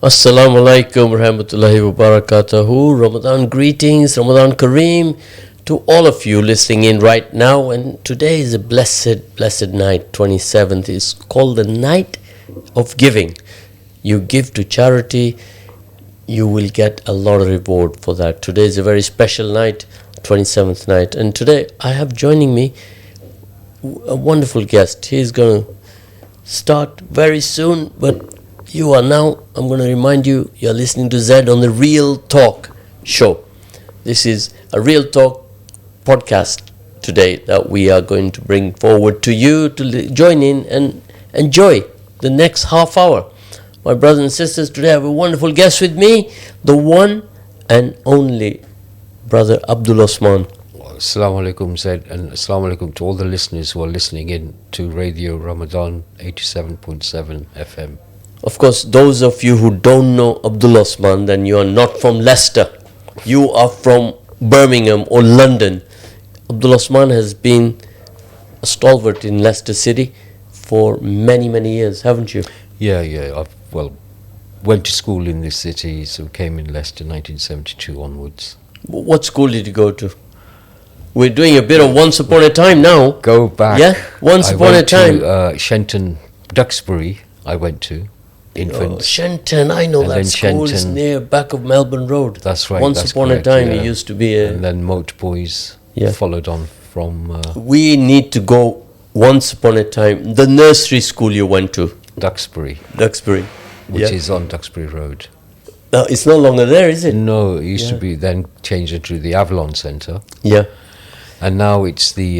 Assalamu alaikum warahmatullahi wabarakatuhu. Ramadan greetings, Ramadan Kareem to all of you listening in right now. And today is a blessed night. 27th is called the night of giving. You give to charity, you will get a lot of reward for that. Today is a very special night, 27th night. And today I have joining me a wonderful guest. He's going to start very soon, but you are now, I'm going to remind you, you're listening to Zed on the Real Talk show. This is a Real Talk podcast today that we are going to bring forward to you to join in and enjoy the next half hour. My brothers and sisters, today I have a wonderful guest with me, the one and only brother Abdul Osman. Assalamu alaikum, Zaid, and assalamu alaikum to all the listeners who are listening in to Radio Ramadan 87.7 FM. Of course, those of you who don't know Abdul Osman, then you are not from Leicester. You are from Birmingham or London. Abdul Osman has been a stalwart in Leicester City for many years, haven't you? Yeah. Went to school in this city, so came in Leicester 1972 onwards. What school did you go to? We're doing a bit of Once Upon a Time now. Go back. Yeah, Once Upon a Time. To Shenton, Duxbury, I went to. Infants. Shenton, I know and that school is near back of Melbourne Road. That's right. Once upon a time, it used to be a... And then Moat Boys followed on from... we need to go once upon a time. The nursery school you went to. Duxbury. Which is on Duxbury Road. It's no longer there, is it? No, it used to be then changed into the Avalon Centre. Yeah. And now it's the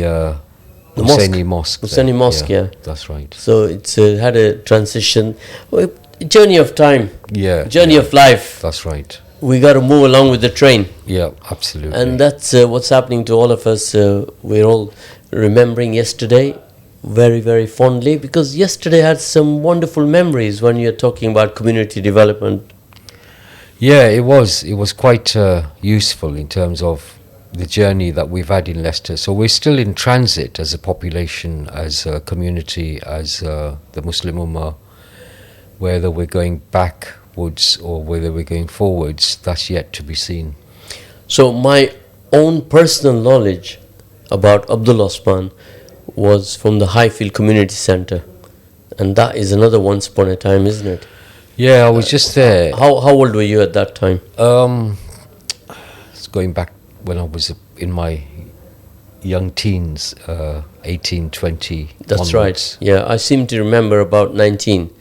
Hussaini Mosque. Hussaini Mosque, yeah. That's right. So it's had a transition. Journey of time. Yeah. Journey of life. That's right. We got to move along with the train. Yeah, absolutely. And that's what's happening to all of us. We're all remembering yesterday very fondly, because yesterday had some wonderful memories when you're talking about community development. Yeah, it was quite useful in terms of the journey that we've had in Leicester. So we're still in transit as a population, as a community, as the Muslim Ummah. Whether we're going backwards or whether we're going forwards, that's yet to be seen. So my own personal knowledge about Abdul Osman was from the Highfield Community Centre, and that is another once upon a time, isn't it? Yeah, I was just there. How old were you at that time? It's going back when I was in my young teens, 18, 20. That's onwards. right. Yeah, I seem to remember about 19.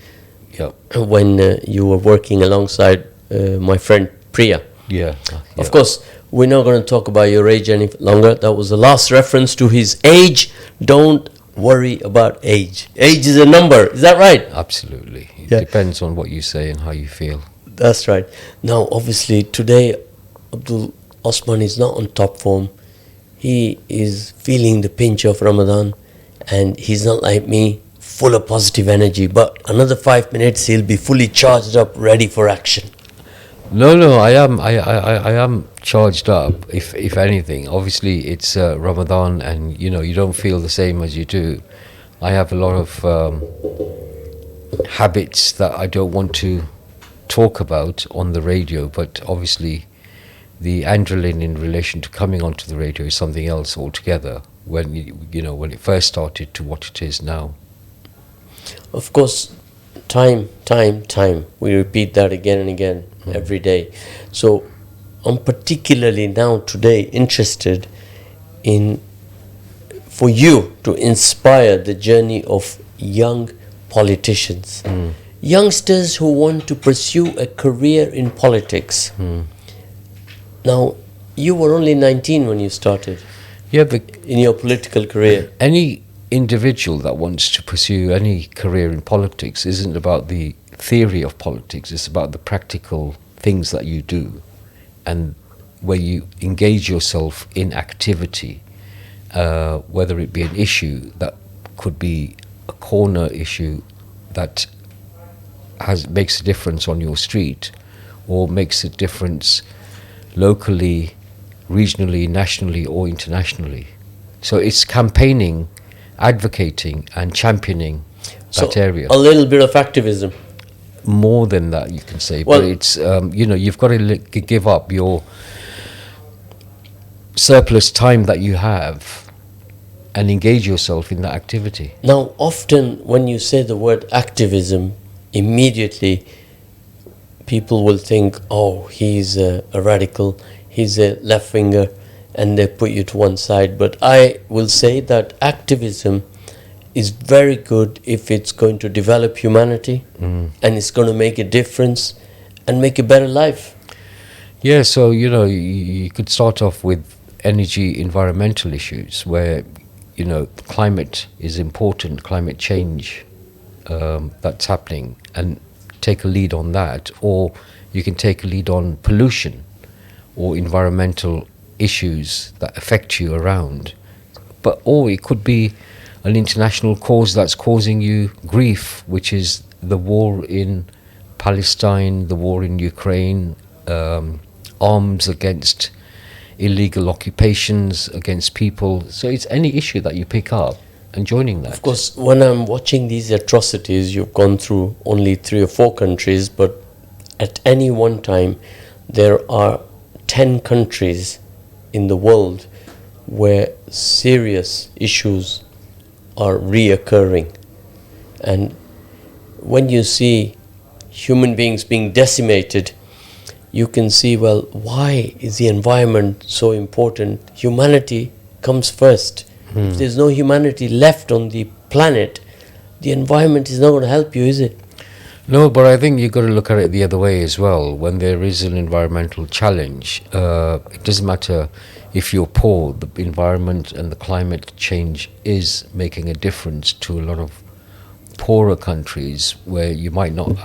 Yeah. When you were working alongside my friend Priya. Yeah. Of course, we're not going to talk about your age any longer. That was the last reference to his age. Don't worry about age. Age is a number. Is that right? Absolutely. It depends on what you say and how you feel. That's right. Now, obviously, today, Abdul Osman is not on top form. He is feeling the pinch of Ramadan, and he's not like me, full of positive energy, but another 5 minutes he'll be fully charged up, ready for action. No, I am charged up, if anything. Obviously it's Ramadan, and you don't feel the same as you do. I have a lot of habits that I don't want to talk about on the radio, but obviously the adrenaline in relation to coming onto the radio is something else altogether, when when it first started to what it is now. Of course, time. We repeat that again and again every day. So I'm particularly now today interested in for you to inspire the journey of young politicians. Youngsters who want to pursue a career in politics. Now, you were only 19 when you started. Yeah, but in your political career. Any individual that wants to pursue any career in politics isn't about the theory of politics, it's about the practical things that you do, and where you engage yourself in activity, whether it be an issue that could be a corner issue that makes a difference on your street, or makes a difference locally, regionally, nationally or internationally. So it's campaigning, advocating and championing that area. A little bit of activism. more than that, you can say. Well- but it's you've got to give up your surplus time that you have and engage yourself in that activity. Now, often when you say the word activism, immediately people will think, oh, he's a radical, he's a left winger, and they put you to one side. But I will say that activism is very good if it's going to develop humanity and it's going to make a difference and make a better life. Yeah, so you could start off with energy, environmental issues where climate is important, climate change that's happening, and take a lead on that. Or you can take a lead on pollution or environmental issues that affect you around. Or it could be an international cause that's causing you grief, which is the war in Palestine, the war in Ukraine, arms against illegal occupations against people. So it's any issue that you pick up and joining that. Of course, when I'm watching these atrocities, you've gone through only 3 or 4 countries, but at any one time, there are 10 countries in the world where serious issues are reoccurring. And when you see human beings being decimated, you can see, well, why is the environment so important? Humanity comes first. If there's no humanity left on the planet, the environment is not going to help you, is it? No, but I think you've got to look at it the other way as well. When there is an environmental challenge, it doesn't matter if you're poor, the environment and the climate change is making a difference to a lot of poorer countries where you might not,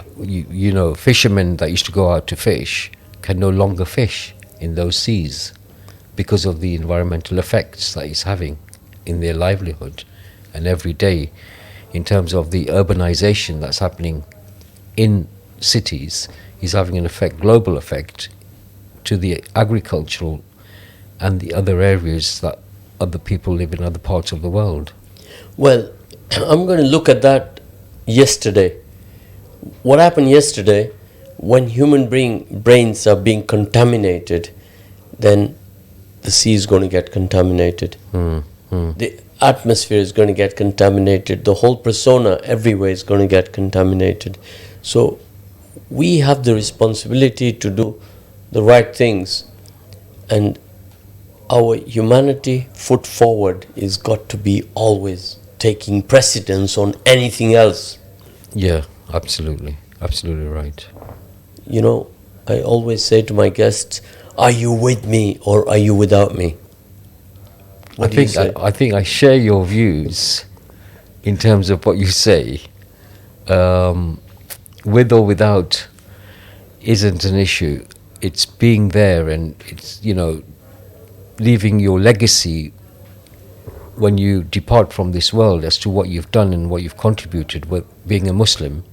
fishermen that used to go out to fish can no longer fish in those seas because of the environmental effects that it's having in their livelihood. And every day, in terms of the urbanization that's happening in cities, is having an effect, global effect, to the agricultural and the other areas that other people live in other parts of the world. Well, I'm going to look at that yesterday. What happened yesterday, when human brains are being contaminated, then the sea is going to get contaminated. The atmosphere is going to get contaminated. The whole persona everywhere is going to get contaminated. So we have the responsibility to do the right things, and our humanity foot forward is got to be always taking precedence on anything else. Yeah, absolutely right. I always say to my guests, are you with me or are you without me? What do you say? I think I share your views in terms of what you say. With or without isn't an issue. It's being there, and it's leaving your legacy when you depart from this world as to what you've done and what you've contributed with being a Muslim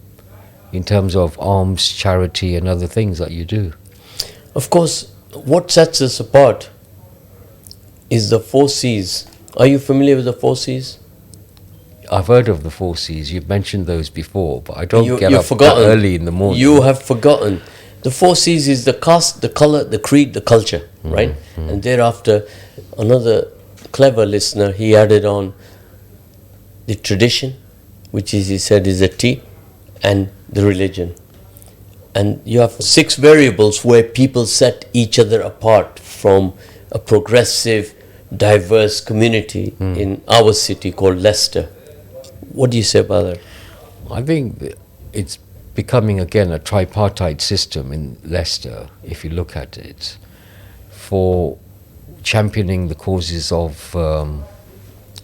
in terms of alms, charity and other things that you do. Of course, what sets us apart is the 4 C's. Are you familiar with the 4 C's? I've heard of the 4 C's. You've mentioned those before, but I don't get you've up forgotten. that early in the morning. You have forgotten. The 4 C's is the caste, the color, the creed, the culture, right? And thereafter, another clever listener, he added on the tradition, which is, he said, is a T, and the religion. And you have 6 variables where people set each other apart from a progressive, diverse community in our city called Leicester. What do you say about that? I think it's becoming again a tripartite system in Leicester, if you look at it, for championing the causes of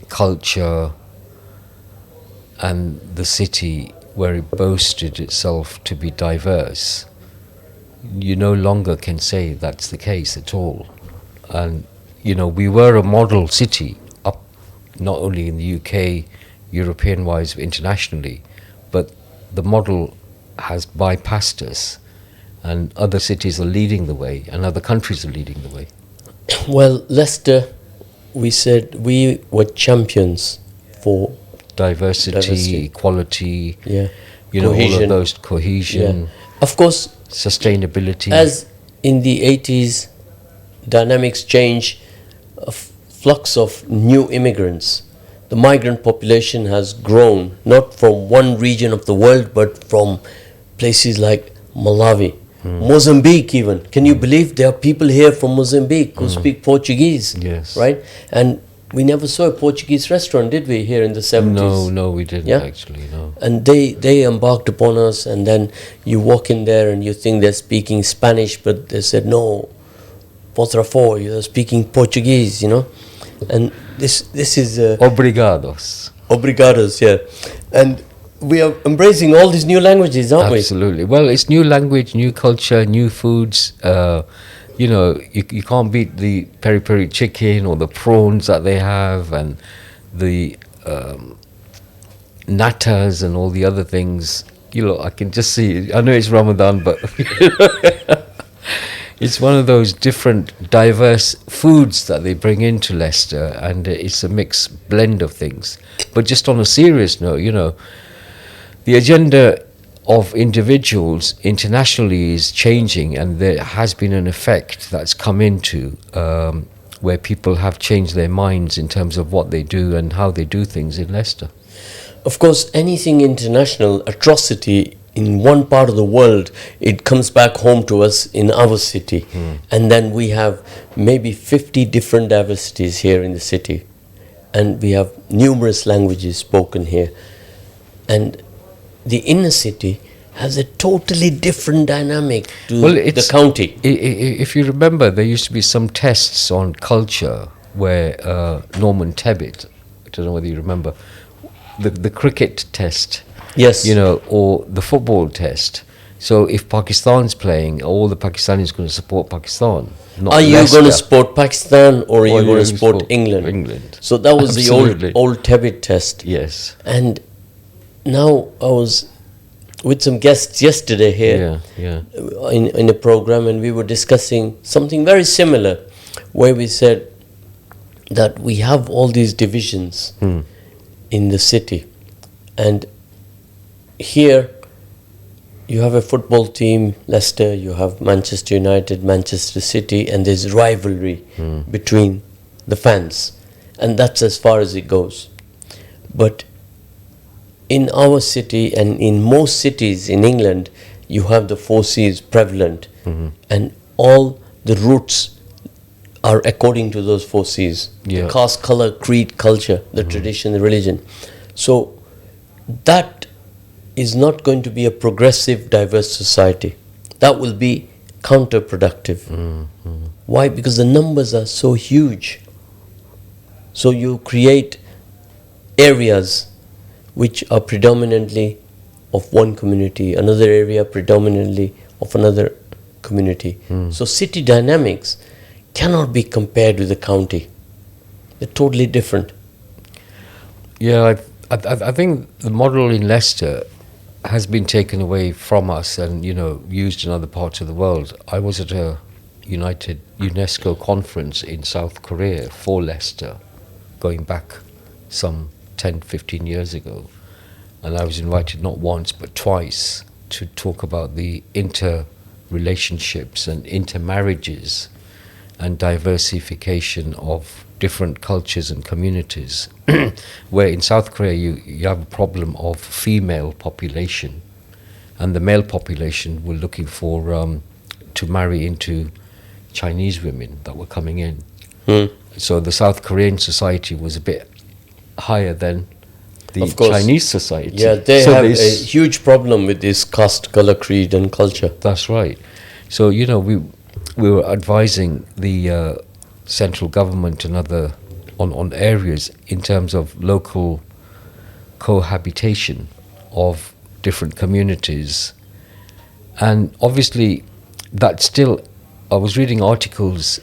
culture and the city where it boasted itself to be diverse. You no longer can say that's the case at all. And we were a model city up not only in the UK, European-wise, internationally, but the model has bypassed us, and other cities are leading the way, and other countries are leading the way. Well, Leicester, we said we were champions for diversity, equality. Yeah. you know, all Cohesion. of those cohesion, Yeah. Of course, sustainability. as in the 80s, dynamics change, a flux of new immigrants. The migrant population has grown, not from one region of the world, but from places like Malawi, Mozambique even. Can you believe there are people here from Mozambique who speak Portuguese? Yes. Right? And we never saw a Portuguese restaurant, did we, here in the 70s? No, we didn't Yeah? actually, no. And they embarked upon us, and then you walk in there and you think they're speaking Spanish, but they said, no, por favor, you're speaking Portuguese, you know. And this is Obrigados. obrigados, yeah. And we are embracing all these new languages, aren't we? Absolutely. Well, it's new language, new culture, new foods. You know, you can't beat the peri peri chicken or the prawns that they have, and the nattas and all the other things. You know, I can just see. I know it's Ramadan, but it's one of those different, diverse foods that they bring into Leicester, and it's a mixed blend of things. But just on a serious note, you know, the agenda of individuals internationally is changing, and there has been an effect that's come into where people have changed their minds in terms of what they do and how they do things in Leicester. Of course, anything international, atrocity in one part of the world, it comes back home to us in our city. And then we have maybe 50 different diversities here in the city. And we have numerous languages spoken here. And the inner city has a totally different dynamic to the county. If you remember, there used to be some tests on culture where Norman Tebbit, I don't know whether you remember, the cricket test, Yes. you know, or the football test. So if Pakistan's playing, all the Pakistanis going to support Pakistan. Not Are you Leicester. going to support Pakistan, or are you Or going to you support support England? England. So that was Absolutely. the old Tebbit test. Yes. And now I was with some guests yesterday here in a program, and we were discussing something very similar, where we said that we have all these divisions in the city, and here you have a football team, Leicester, you have Manchester United, Manchester City, and there's rivalry between the fans, and that's as far as it goes. But in our city and in most cities in England, you have the four C's prevalent, and all the roots are according to those four C's: the caste, color, creed, culture, the tradition, the religion. So that is not going to be a progressive, diverse society. That will be counterproductive. Why? Because the numbers are so huge. So you create areas which are predominantly of one community, another area predominantly of another community. So city dynamics cannot be compared with the county. They're totally different. Yeah, I think the model in Leicester has been taken away from us and, you know, used in other parts of the world. I was at a UNESCO conference in South Korea for Leicester, going back some 10, 15 years ago. And I was invited not once but twice to talk about the interrelationships and intermarriages and diversification of different cultures and communities. Where in South Korea you have a problem of female population, and the male population were looking for to marry into Chinese women that were coming in. So the South Korean society was a bit higher than the Chinese society. Yeah, they have a huge problem with this caste, color, creed and culture. That's right. So, you know, we were advising the central government and other on areas in terms of local cohabitation of different communities. And obviously that still, I was reading articles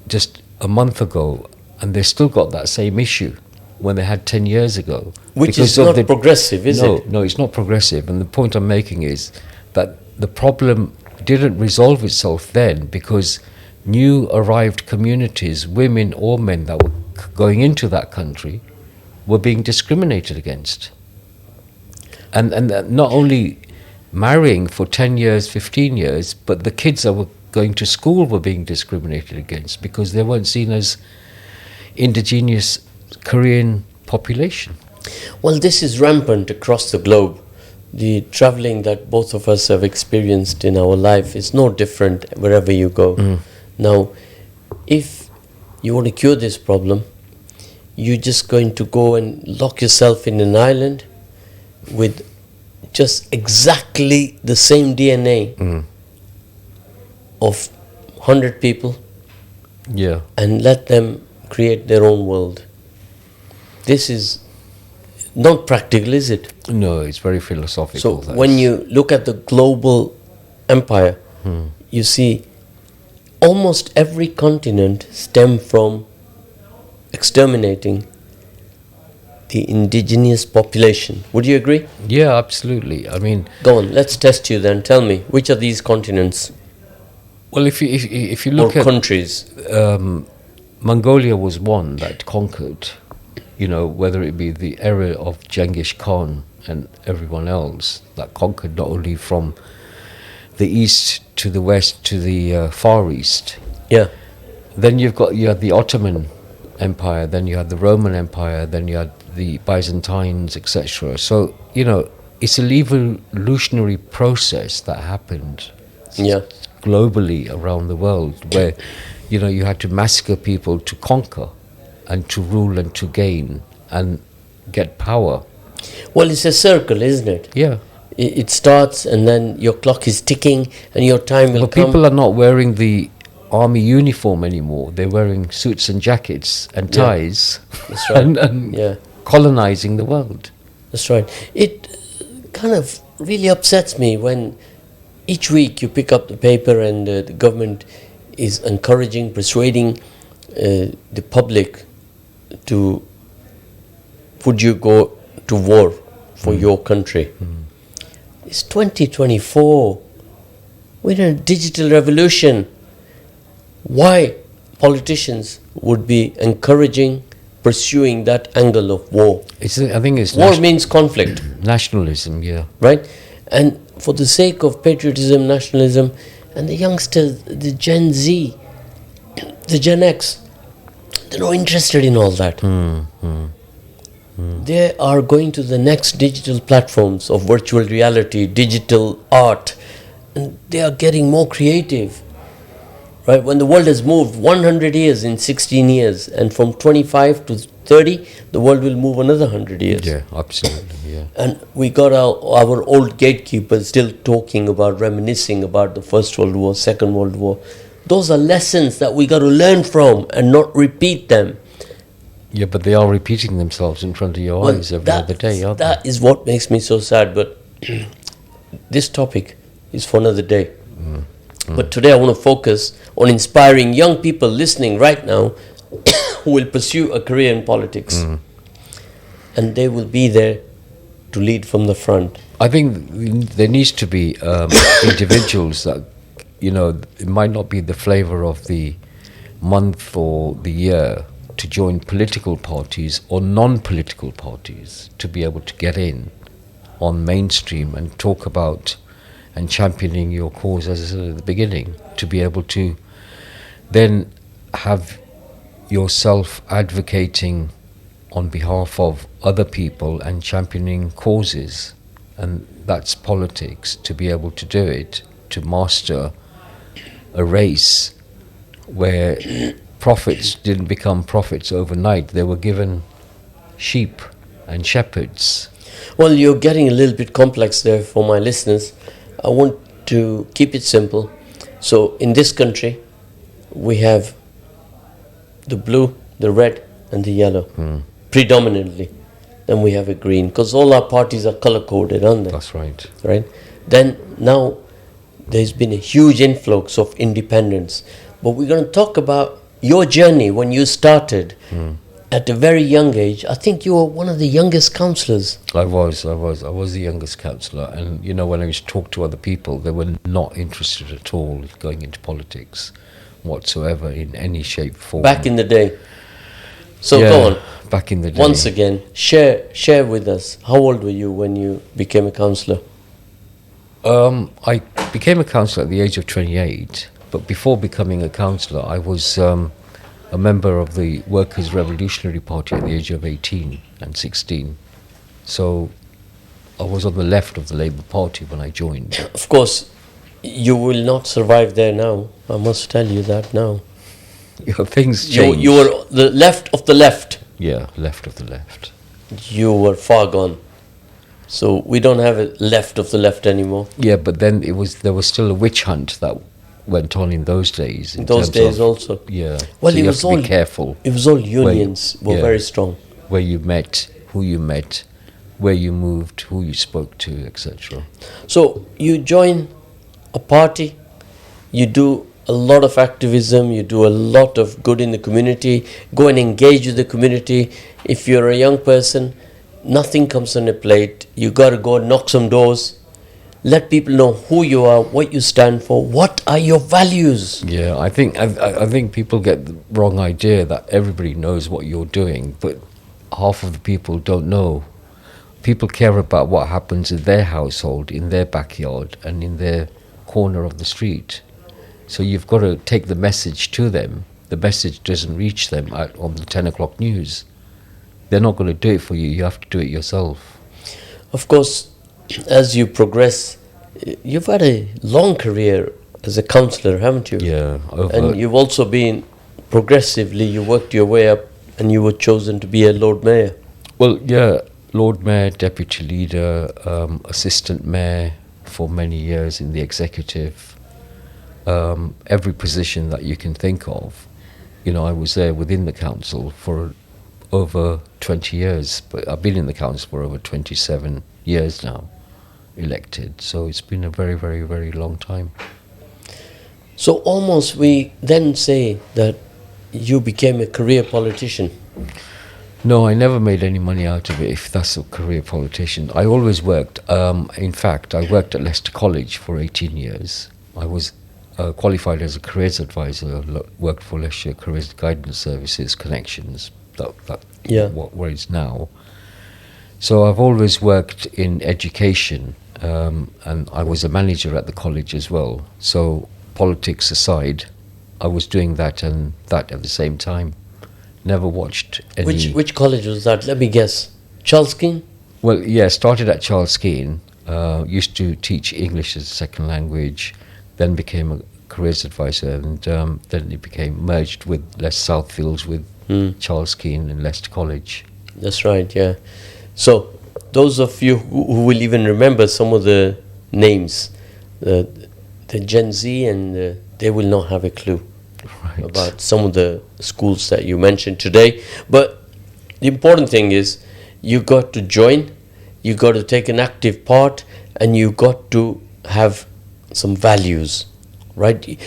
just a month ago, and they still got that same issue when they had 10 years ago. Which is not progressive, is it? No, it's not progressive. And the point I'm making is that the problem didn't resolve itself then, because new arrived communities, women or men that were going into that country, were being discriminated against. and not only marrying for 10 years, 15 years, but the kids that were going to school were being discriminated against because they weren't seen as indigenous Korean population. Well, this is rampant across the globe. The traveling that both of us have experienced in our life is no different wherever you go. Now, if you want to cure this problem, you're just going to go and lock yourself in an island with just exactly the same DNA of 100 people, Yeah. and let them create their own world. This is not practical, is it? No, it's very philosophical. So when you look at the global empire, you see almost every continent stem from exterminating the indigenous population. Would you agree? Yeah, absolutely. I mean, Go on, let's test you then. Tell me, which of these continents well, if you or look at countries? Mongolia was one that conquered, whether it be the era of Genghis Khan and everyone else that conquered not only from the east to the west to the far east. Yeah. Then you had the Ottoman Empire, then you had the Roman Empire, then you had the Byzantines, etc. So, it's an evolutionary process that happened Yeah. globally around the world where, you had to massacre people to conquer and to rule and to gain and get power. Well, it's a circle, isn't it? Yeah. It starts and then your clock is ticking and your time will But come. people are not wearing the army uniform anymore. They're wearing suits and jackets and Yeah. ties. That's right. and Yeah. colonizing the world. That's right. It kind of really upsets me when each week you pick up the paper and the government is encouraging, persuading the public to would you go to war for your country. It's 2024. We're in a digital revolution. Why politicians would be encouraging, pursuing that angle of war? I think it's War means conflict. nationalism, yeah. Right? And for the sake of patriotism, nationalism, and the youngsters, the Gen Z, the Gen X, they're not interested in all that. They are going to the next digital platforms of virtual reality, digital art, and they are getting more creative. Right? When the world has moved 100 years in 16 years, and from 25 to 30, the world will move another 100 years. Yeah, absolutely, yeah. And we got our old gatekeepers still talking about, reminiscing about the First World War, Second World War. Those are lessons that we got to learn from and not repeat them. Yeah, but they are repeating themselves in front of your eyes every other day, aren't That is what makes me so sad. But this topic is for another day. But today I want to focus on inspiring young people listening right now who will pursue a career in politics. And they will be there to lead from the front. I think there needs to be individuals that, it might not be the flavor of the month or the year to join political parties or non-political parties to be able to get in on mainstream and talk about and championing your cause, as I said at the beginning, to be able to then have yourself advocating on behalf of other people and championing causes. And that's politics, to be able to do it, to master a race where prophets didn't become prophets overnight. They were given sheep and shepherds. Well, you're getting a little bit complex there for my listeners. I want to keep it simple. So in this country, we have the blue, the red, and the yellow, predominantly. Then we have a green, because all our parties are color-coded, aren't they? That's right. Right? Then now there's been a huge influx of independence. But we're going to talk about your journey when you started at a very young age. I think you were one of the youngest councillors. I was the youngest councillor, and when I used to talk to other people, they were not interested at all in going into politics whatsoever in any shape, form. Back in the day. So go on. Back in the day. Once again, share with us. How old were you when you became a councillor? I became a councillor at the age of 28, but before becoming a councillor, I was a member of the Workers' Revolutionary Party at the age of 18 and 16. So I was on the left of the Labour Party when I joined. Of course, you will not survive there now. I must tell you that now. Things changed. You were the left of the left. Yeah, left of the left. You were far gone. So we don't have a left of the left anymore. Yeah, but then there was still a witch hunt that went on in those days. In those days also. Yeah. Well, so it you was have to all be careful. It was all unions were very strong. Where you met, who you met, where you moved, who you spoke to, etc. So you join a party, you do a lot of activism, you do a lot of good in the community, go and engage with the community. If you're a young person, nothing comes on a plate. You got to go knock some doors, let people know who you are, what you stand for, what are your values. Yeah, I think people get the wrong idea that everybody knows what you're doing, but half of the people don't know. People care about what happens in their household, in their backyard, and in their corner of the street. So you've got to take the message to them. The message doesn't reach them on the 10 o'clock news. They're not going to do it for you. You have to do it yourself. Of course, as you progress, you've had a long career as a councillor, haven't you? Yeah. And you've also been, progressively, you worked your way up and you were chosen to be a Lord Mayor. Well, yeah, Lord Mayor, Deputy Leader, Assistant Mayor for many years in the executive. Every position that you can think of. I was there within the council for over 20 years, but I've been in the council for over 27 years now, elected. So it's been a very, very, very long time. So almost we then say that you became a career politician. No, I never made any money out of it, if that's a career politician. I always worked. In fact, I worked at Leicester College for 18 years. I was qualified as a careers advisor, worked for Leicester Careers Guidance Services Connections, what it's now. So I've always worked in education, and I was a manager at the college as well. So politics aside, I was doing that and that at the same time. Never watched any... Which college was that? Let me guess. Charles Keane? Well, yeah, started at Charles Keane, used to teach English as a second language, then became a careers advisor, and then it became merged with Southfields with Charles Keane and Leicester College. That's right, yeah. So those of you who will even remember some of the names, the Gen Z, and they will not have a clue about some of the schools that you mentioned today. But the important thing is you got to join, you got to take an active part, and you got to have some values, right?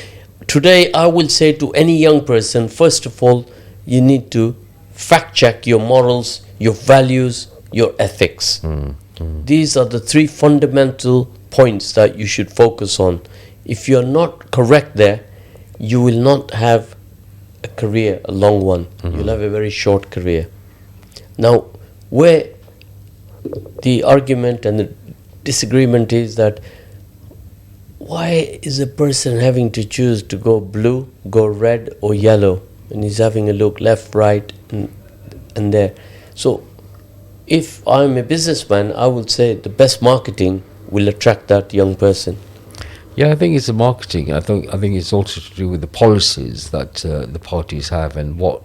Today I will say to any young person, first of all, you need to fact check your morals, your values, your ethics. These are the three fundamental points that you should focus on. If you're not correct there, you will not have a career, a long one. You'll have a very short career. Now, where the argument and the disagreement is that why is a person having to choose to go blue, go red or yellow, and he's having a look left, right and there. So if I'm a businessman, I would say the best marketing will attract that young person. Yeah, I think it's the marketing. I think it's also to do with the policies that the parties have and what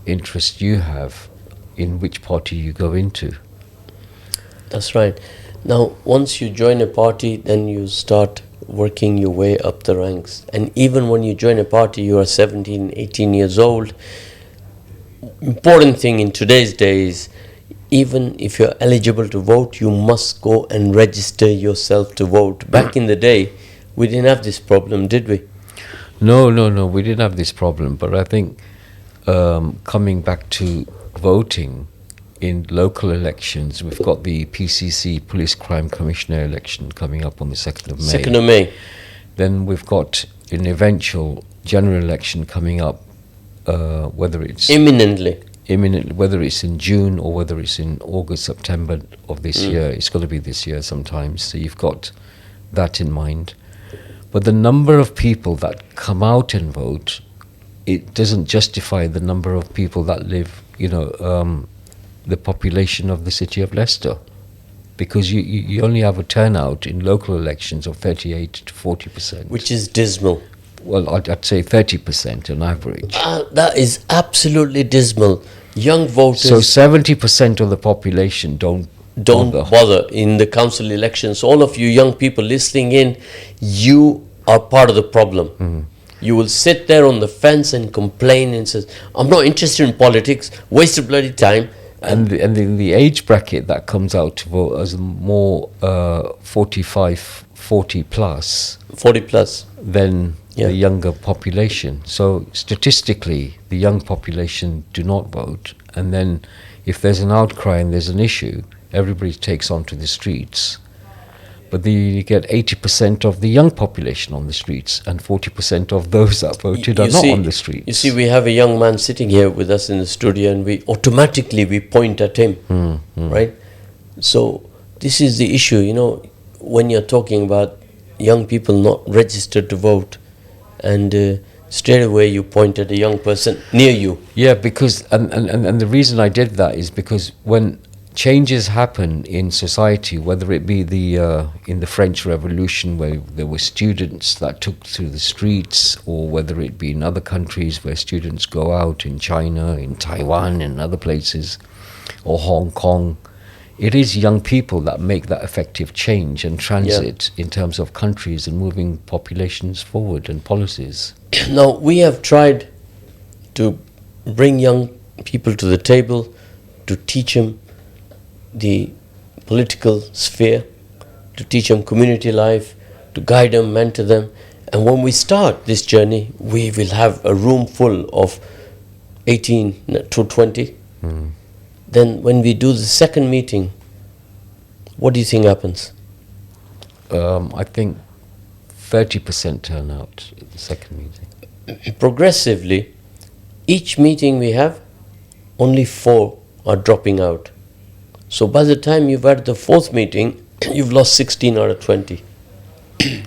interest you have in which party you go into. That's right. Now, once you join a party, then you start working your way up the ranks. And even when you join a party, you are 17, 18 years old. Important thing in today's days, even if you're eligible to vote, you must go and register yourself to vote. Back in the day, we didn't have this problem, did we? No, we didn't have this problem. But I think coming back to voting in local elections, we've got the PCC, Police Crime Commissioner election coming up on the 2nd of May. 2nd of May. Then we've got an eventual general election coming up, whether it's... Imminently. imminently, whether it's in June or whether it's in August, September of this year. It's got to be this year sometimes. So you've got that in mind. But the number of people that come out and vote, it doesn't justify the number of people that live, the population of the city of Leicester. Because you only have a turnout in local elections of 38 to 40%. Which is dismal. Well, I'd say 30% on average. That is absolutely dismal. Young voters... So 70% of the population don't bother in the council elections. All of you young people listening in, you are part of the problem. You will sit there on the fence and complain and say, I'm not interested in politics, waste of bloody time. And the age bracket that comes out to vote is more 45, 40 plus. 40 plus. Than the younger population. So statistically, the young population do not vote. And then if there's an outcry and there's an issue, everybody takes onto the streets. But you get 80% of the young population on the streets, and 40% of those that voted are not on the streets. You see, we have a young man sitting here with us in the studio, and we automatically point at him, right? So this is the issue, when you're talking about young people not registered to vote, and straight away you point at a young person near you. Yeah, because and the reason I did that is because when changes happen in society, whether it be in the French Revolution, where there were students that took to the streets, or whether it be in other countries where students go out, in China, in Taiwan, and other places, or Hong Kong, it is young people that make that effective change and transit in terms of countries and moving populations forward and policies. Now, we have tried to bring young people to the table, to teach them the political sphere, to teach them community life, to guide them, mentor them. And when we start this journey, we will have a room full of 18 to 20. Then when we do the second meeting, what do you think happens? I think 30% turnout at the second meeting. Progressively, each meeting we have, only 4 are dropping out. So by the time you've had the 4th meeting, you've lost 16 out of 20.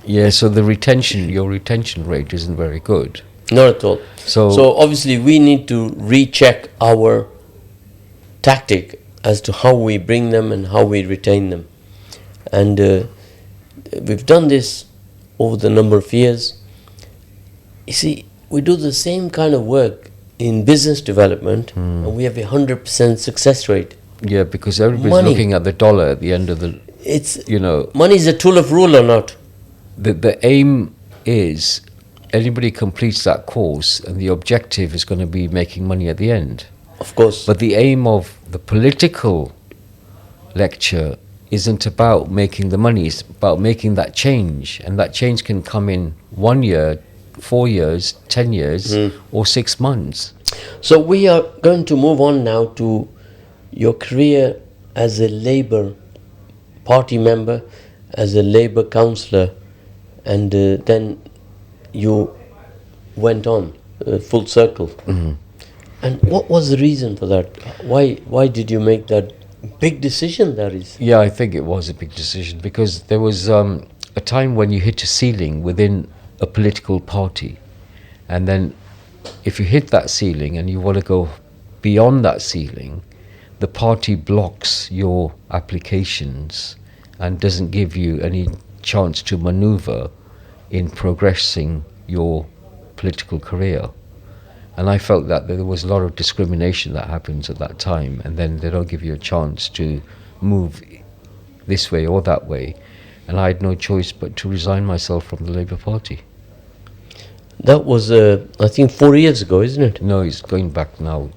Yeah, so your retention rate isn't very good. Not at all. So obviously we need to recheck our tactic as to how we bring them and how we retain them. And we've done this over the number of years. You see, we do the same kind of work in business development, and we have a 100% success rate. Yeah, because everybody's looking at the dollar at the end of the... Money is a tool of rule or not? The aim is anybody completes that course, and the objective is going to be making money at the end. Of course. But the aim of the political lecture isn't about making the money, it's about making that change. And that change can come in 1 year, 4 years, 10 years, or 6 months. So we are going to move on now to your career as a Labour Party member, as a Labour councillor, and then you went on full circle. And what was the reason for that? Why did you make that big decision, that is? Yeah, I think it was a big decision because there was a time when you hit a ceiling within a political party, and then if you hit that ceiling and you want to go beyond that ceiling, the party blocks your applications and doesn't give you any chance to maneuver in progressing your political career. And I felt that there was a lot of discrimination that happens at that time, and then they don't give you a chance to move this way or that way. And I had no choice but to resign myself from the Labour Party. That was, I think, 4 years ago, isn't it? No, it's going back now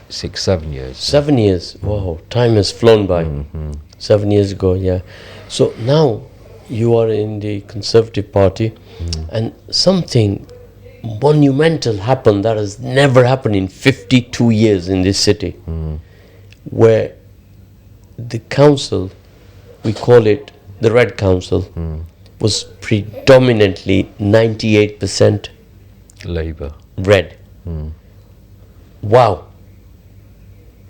6, 7 years. 7 years. Wow, time has flown by. 7 years ago, yeah. So now you are in the Conservative Party, and something monumental happened that has never happened in 52 years in this city, where the council, we call it the Red Council, was predominantly 98% Labour. Red. Wow.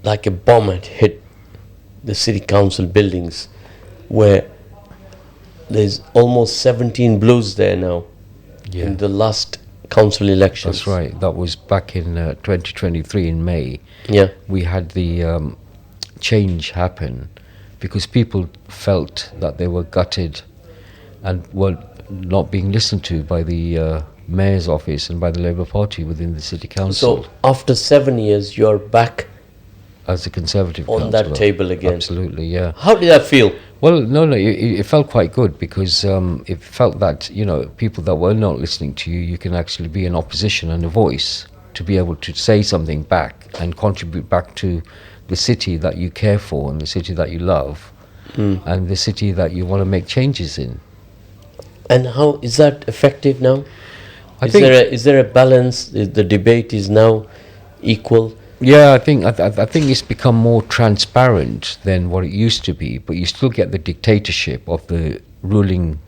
like a bomb had hit the city council buildings, where there's almost 17 blues there now in the last council elections. That's right. That was back in 2023 in May. Yeah. We had the change happen because people felt that they were gutted and were not being listened to by the mayor's office and by the Labour Party within the city council. So after 7 years, you're back as a Conservative on councillor. that table again. Absolutely, yeah. How did that feel? Well, no, it felt quite good because it felt that, people that were not listening to you, you can actually be an opposition and a voice to be able to say something back and contribute back to the city that you care for and the city that you love and the city that you want to make changes in. And how is that effective now? I Is think there a balance? The debate is now equal? Yeah, I think it's become more transparent than what it used to be, but you still get the dictatorship of the ruling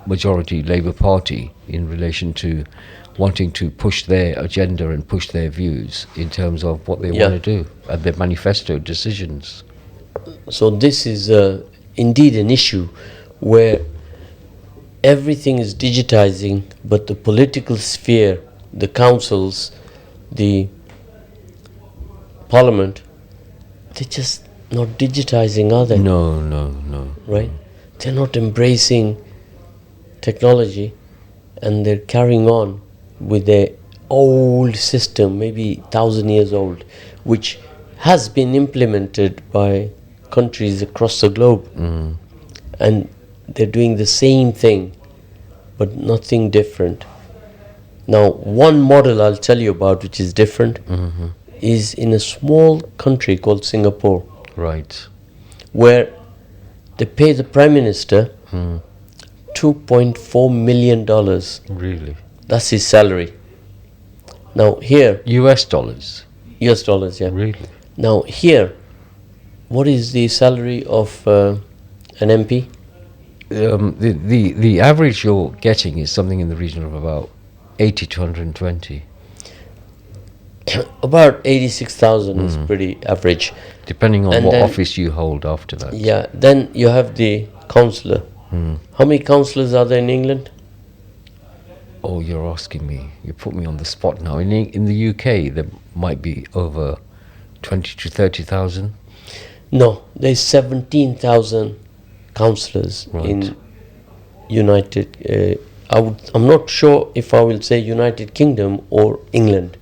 majority Labour Party in relation to wanting to push their agenda and push their views in terms of what they want to do and their manifesto decisions. So this is indeed an issue where everything is digitizing, but the political sphere, the councils, the parliament, they're just not digitizing, are they? No. Right? They're not embracing technology, and they're carrying on with their old system, maybe 1,000 years old, which has been implemented by countries across the globe. And they're doing the same thing, but nothing different. Now, one model I'll tell you about which is different is in a small country called Singapore. Right. Where they pay the Prime Minister $2.4 million. Really? That's his salary. Now here... US dollars? US dollars, yeah. Really? Now here, what is the salary of an MP? The average you're getting is something in the region of about 80 to 120. About 86,000 is pretty average. Depending on And what then- office you hold after that. Yeah, then you have the councillor. How many councillors are there in England? Oh, you're asking me. You put me on the spot now. In the UK, there might be over 20 to 30,000. No, there's 17,000 councillors Right. in United... I'm not sure if I will say United Kingdom or England.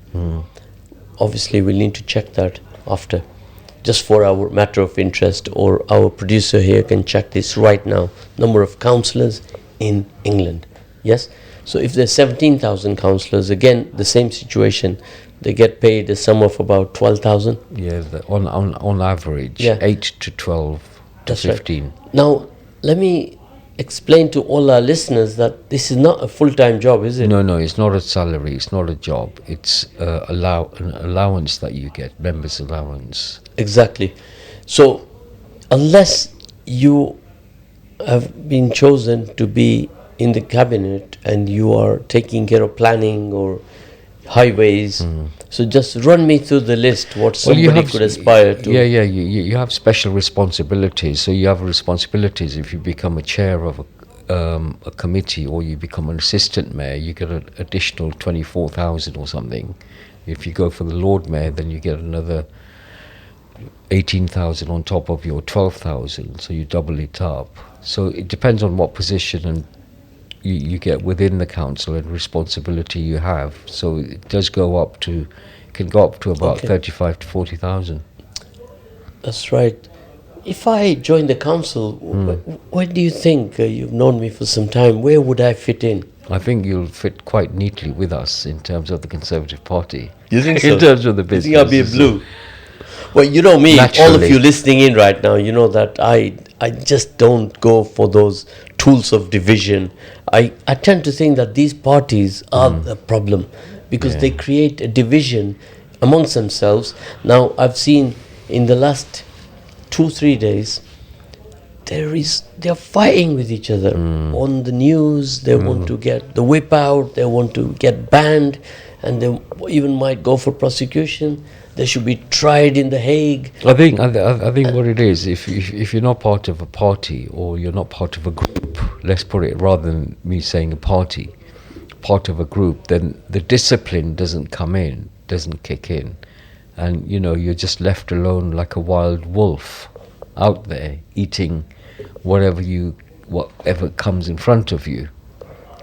Obviously, we'll need to check that after. Just for our matter of interest, or our producer here can check this right now. Number of councillors in England. Yes? So if there's 17,000 councillors, again, the same situation. They get paid a sum of about 12,000. Yeah, on average, Yeah. 8 to 12 to That's right. 15. Now, let me explain to all our listeners that this is not a full-time job, is it? No, it's not a salary, it's not a job. It's an allowance that you get, members' allowance. Exactly. So, unless you have been chosen to be in the cabinet and you are taking care of planning or highways, so just run me through the list what somebody could aspire to. Yeah, you have special responsibilities. So you have responsibilities if you become a chair of a committee or you become an assistant mayor, you get an additional 24,000 or something. If you go for the Lord Mayor, then you get another 18,000 on top of your 12,000, so you double it up. So it depends on what position and you get within the council and responsibility you have. So it does go up to, can go up to about 35 to 40,000. That's right. If I join the council, where do you think, you've known me for some time, where would I fit in? I think you'll fit quite neatly with us in terms of the Conservative Party. You think so? In terms of the business. You think I'll be a blue? Well, you know me, all of Naturally. you listening in right now, you know that I just don't go for those tools of division. I tend to think that these parties are the problem because they create a division amongst themselves. Now, I've seen in the last 2-3 days they're fighting with each other on the news. They want to get the whip out, they want to get banned, and they even might go for prosecution. They should be tried in The Hague. I think what it is, if you're not part of a party or you're not part of a group, let's put it, rather than me saying a party, part of a group, then the discipline doesn't kick in, and you're just left alone like a wild wolf out there eating whatever comes in front of you,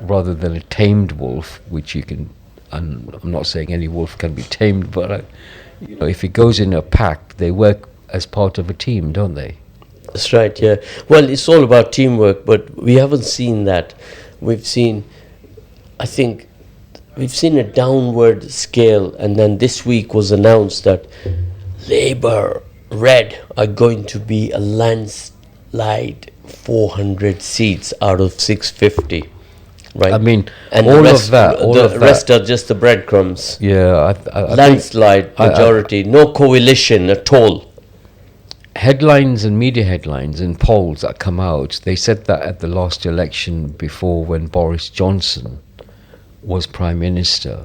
rather than a tamed wolf, which you can. And I'm not saying any wolf can be tamed, but if it goes in a pack, they work as part of a team, don't they? That's right, yeah. Well, it's all about teamwork, but we haven't seen that. I think we've seen a downward scale, and then this week was announced that Labour Red are going to be a landslide 400 seats out of 650. Right. I mean, and all the rest, of that. The rest are just the breadcrumbs. Yeah, I landslide majority, no coalition at all. Headlines and media headlines and polls that come out, they said that at the last election before, when Boris Johnson was Prime Minister,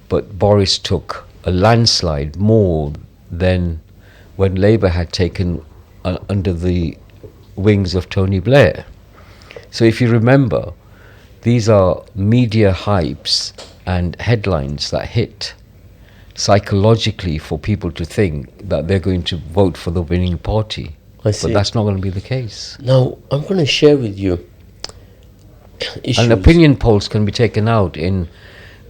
but Boris took a landslide more than when Labour had taken under the wings of Tony Blair. So if you remember, these are media hypes and headlines that hit psychologically for people to think that they're going to vote for the winning party. I see. But that's not going to be the case. Now, I'm going to share with you issues. And opinion polls can be taken out in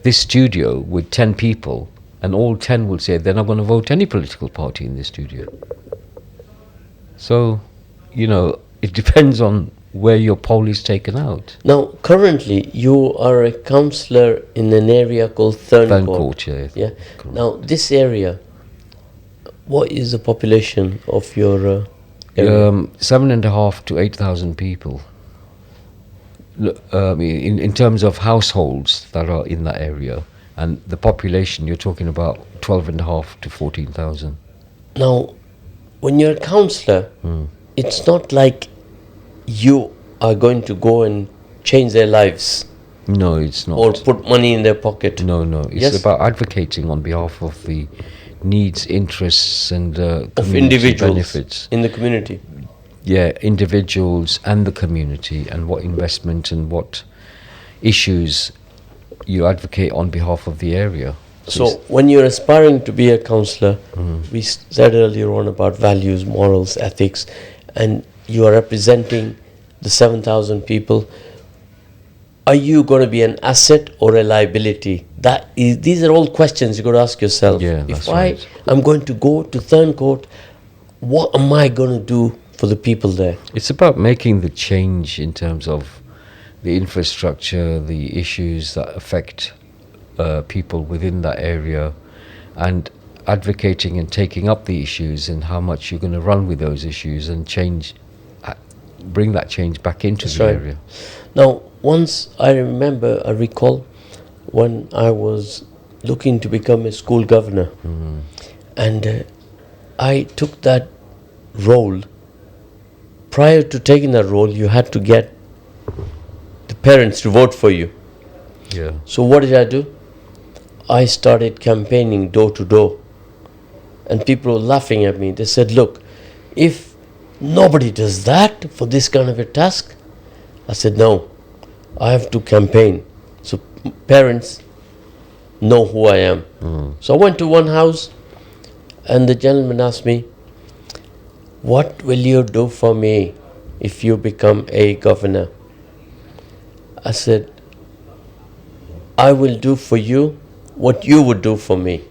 this studio with 10 people, and all 10 will say they're not going to vote any political party in this studio. So, it depends on where your poll is taken out. Now, currently, you are a councillor in an area called Thurncourt. Yeah. Correct. Now, this area, what is the population of your area? 7,500 to 8,000 people. In terms of households that are in that area, and the population, you're talking about 12,500 to 14,000. Now, when you're a councillor, it's not like you are going to go and change their lives. No, it's not. Or put money in their pocket. No. It's about advocating on behalf of the needs, interests, and of individuals benefits in the community. Yeah, individuals and the community, and what investment and what issues you advocate on behalf of the area. So when you're aspiring to be a councillor, we said earlier on about values, morals, ethics, and you are representing the 7,000 people. Are you going to be an asset or a liability? These are all questions you got to ask yourself. Yeah, if I'm going to go to Thurncourt, what am I going to do for the people there? It's about making the change in terms of the infrastructure, the issues that affect people within that area, and advocating and taking up the issues and how much you're going to run with those issues and bring that change back into the area. Now, once I recall when I was looking to become a school governor, and I took that role. Prior to taking that role, you had to get the parents to vote for you. Yeah. So what did I do? I started campaigning door to door, and people were laughing at me. They said, look, if nobody does that for this kind of a task, I said, no, I have to campaign so parents know who I am. So I went to one house, and the gentleman asked me, what will you do for me if you become a governor? I said, I will do for you what you would do for me.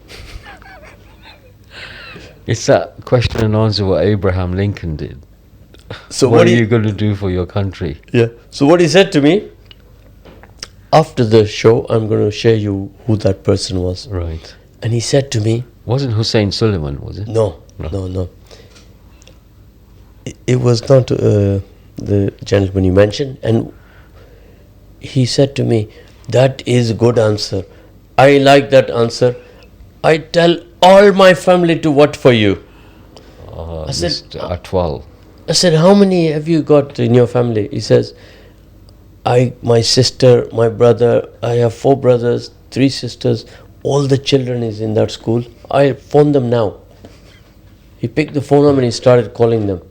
It's that question and answer what Abraham Lincoln did. So what are you going to do for your country? Yeah. So what he said to me, after the show, I'm going to share you who that person was. Right. And he said to me, wasn't Hussein Suleiman, was it? No. It was not the gentleman you mentioned. And he said to me, that is a good answer. I like that answer. I tell all my family to vote for you. I said, Atwal. I said, how many have you got in your family? He says, my sister, my brother, I have 4 brothers, 3 sisters, all the children is in that school. I phone them now. He picked the phone up and he started calling them.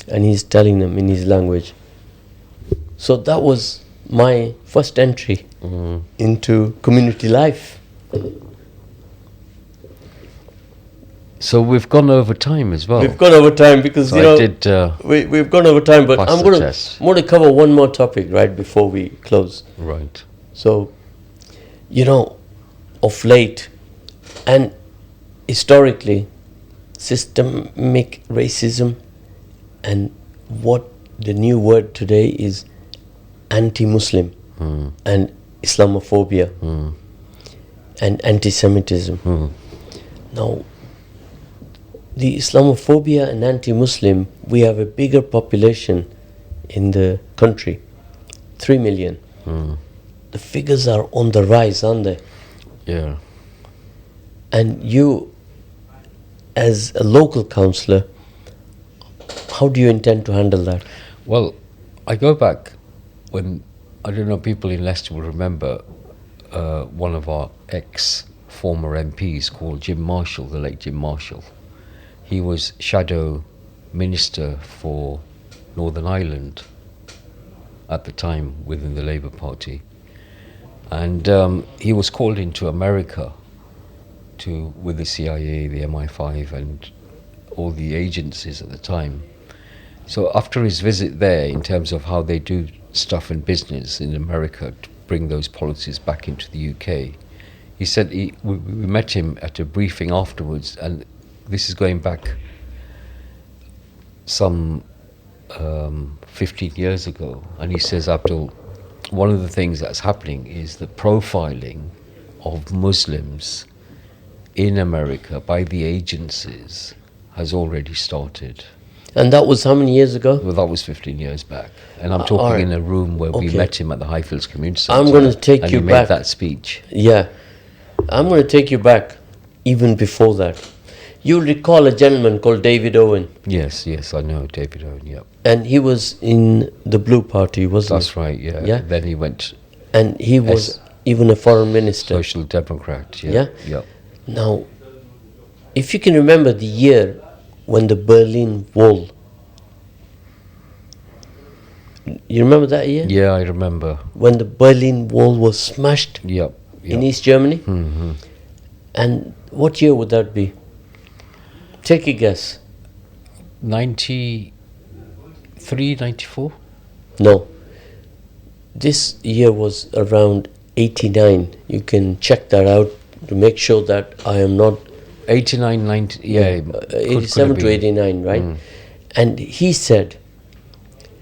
And he's telling them in his language. So that was my first entry into community life. So we've gone over time as well. We've gone over time because, So you know, I did, we've gone over time, but pass I'm the going test. to cover one more topic right before we close. right. So, you know, of late and historically, systemic racism and what the new word today is anti-Muslim and Islamophobia and anti-Semitism. Now, the Islamophobia and anti-Muslim, we have a bigger population in the country, 3 million. The figures are on the rise, aren't they? Yeah. And you, as a local councillor, how do you intend to handle that? Well, I go back when, I don't know, people in Leicester will remember one of our ex-former MPs called Jim Marshall, the late Jim Marshall. He was shadow minister for Northern Ireland at the time within the Labour Party. And he was called into America with the CIA, the MI5 and all the agencies at the time. So after his visit there, in terms of how they do stuff in business in America to bring those policies back into the UK, he said we met him at a briefing afterwards, and this is going back some 15 years ago, and he says, Abdul, one of the things that's happening is the profiling of Muslims in America by the agencies has already started. And that was how many years ago? Well, that was 15 years back. And I'm talking alright. in a room where we Okay. met him at the Highfields Community Centre. I'm going to take and you he back. made that speech. Yeah. I'm going to take you back even before that. You recall a gentleman called David Owen, Yes, I know David Owen, yeah. and he was in the Blue Party, wasn't That's right, yeah. Yeah. Then he went he? And he was even a foreign minister. Social Democrat, Yeah? yeah. Now, if you can remember the year when the Berlin Wall, you remember that year? Yeah, I remember. When the Berlin Wall was smashed Yep. in East Germany? Mm-hmm. And what year would that be? Take a guess. 93, 94? No. This year was around 89. You can check that out to make sure that I am not 89, 90, yeah. could 87 have to been. 89, right? And he said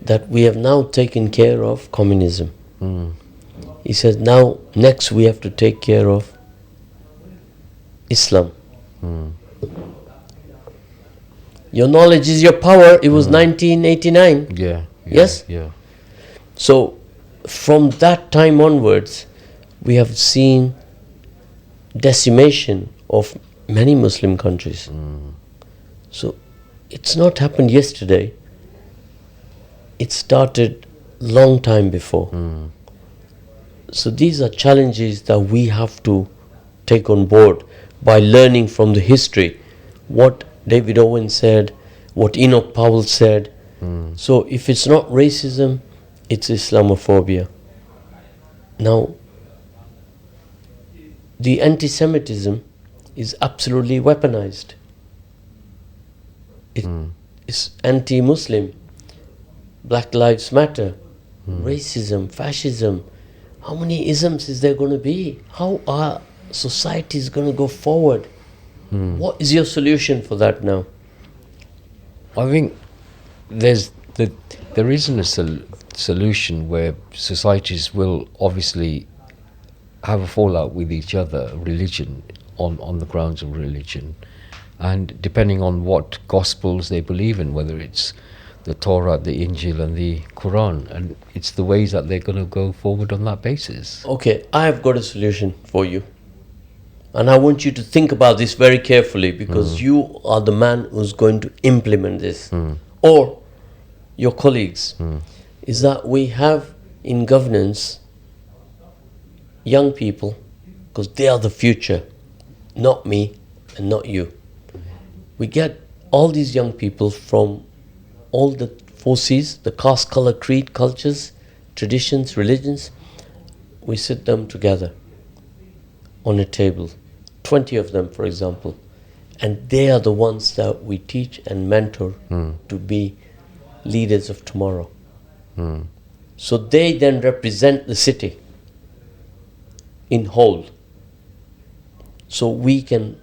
that we have now taken care of communism. He says now next we have to take care of Islam. Your knowledge is your power. It was 1989. Yeah. Yes? Yeah. So from that time onwards, we have seen decimation of many Muslim countries. So it's not happened yesterday. It started long time before. So these are challenges that we have to take on board by learning from the history. What David Owen said, what Enoch Powell said. So if it's not racism, it's Islamophobia. Now, the anti-Semitism is absolutely weaponized. It is anti-Muslim. Black Lives Matter, racism, fascism. How many isms is there going to be? How are societies going to go forward? What is your solution for that now? I think there isn't a solution where societies will obviously have a fallout with each other, religion, on the grounds of religion, and depending on what gospels they believe in, whether it's the Torah, the Injil and the Quran, and it's the ways that they're going to go forward on that basis. Okay, I have got a solution for you. And I want you to think about this very carefully because you are the man who's going to implement this. Or your colleagues, is that we have in governance young people, because they are the future, not me and not you. We get all these young people from all the 4Cs, the caste, color, creed, cultures, traditions, religions. We sit them together on a table, 20 of them, for example, and they are the ones that we teach and mentor to be leaders of tomorrow. So they then represent the city in whole. So we can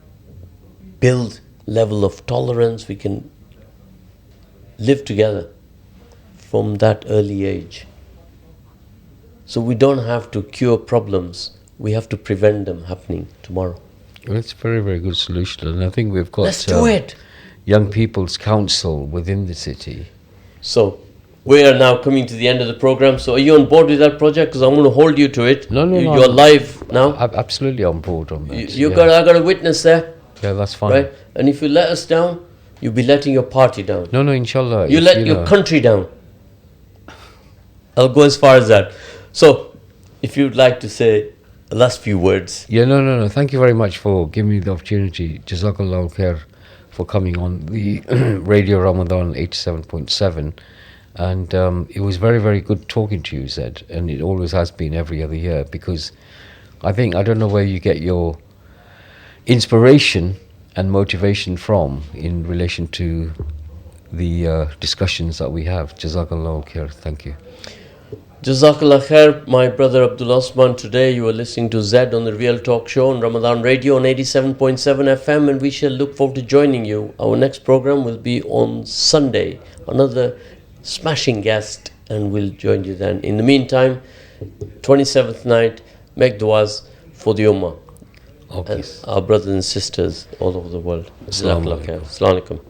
build level of tolerance, we can live together from that early age. So we don't have to cure problems, we have to prevent them happening tomorrow. Well, it's a very, very good solution, and I think we've got Let's do it. Young People's Council within the city. So we are now coming to the end of the program. So are you on board with that project? Because I'm going to hold you to it. No, You're live now. I'm absolutely on board on that. I got a witness there. Yeah, that's fine. Right? And if you let us down, you'll be letting your party down. No, inshallah. You let your country down. I'll go as far as that. So, if you'd like to say the last few words. Yeah, no. Thank you very much for giving me the opportunity. Jazakallah khair for coming on the Radio Ramadan 87.7. And it was very, very good talking to you, Zed. And it always has been every other year, because I don't know where you get your inspiration and motivation from in relation to the discussions that we have. Jazakallah khair. Thank you. Jazakallah khair, my brother Abdul Osman. Today you are listening to Zed on the Real Talk Show on Ramadan Radio on 87.7 FM, and we shall look forward to joining you. Our next program will be on Sunday. Another smashing guest, and we'll join you then. In the meantime, 27th night, make du'as for the Ummah. Okay. And our brothers and sisters all over the world. Jazakallah khair. Assalamu alaikum.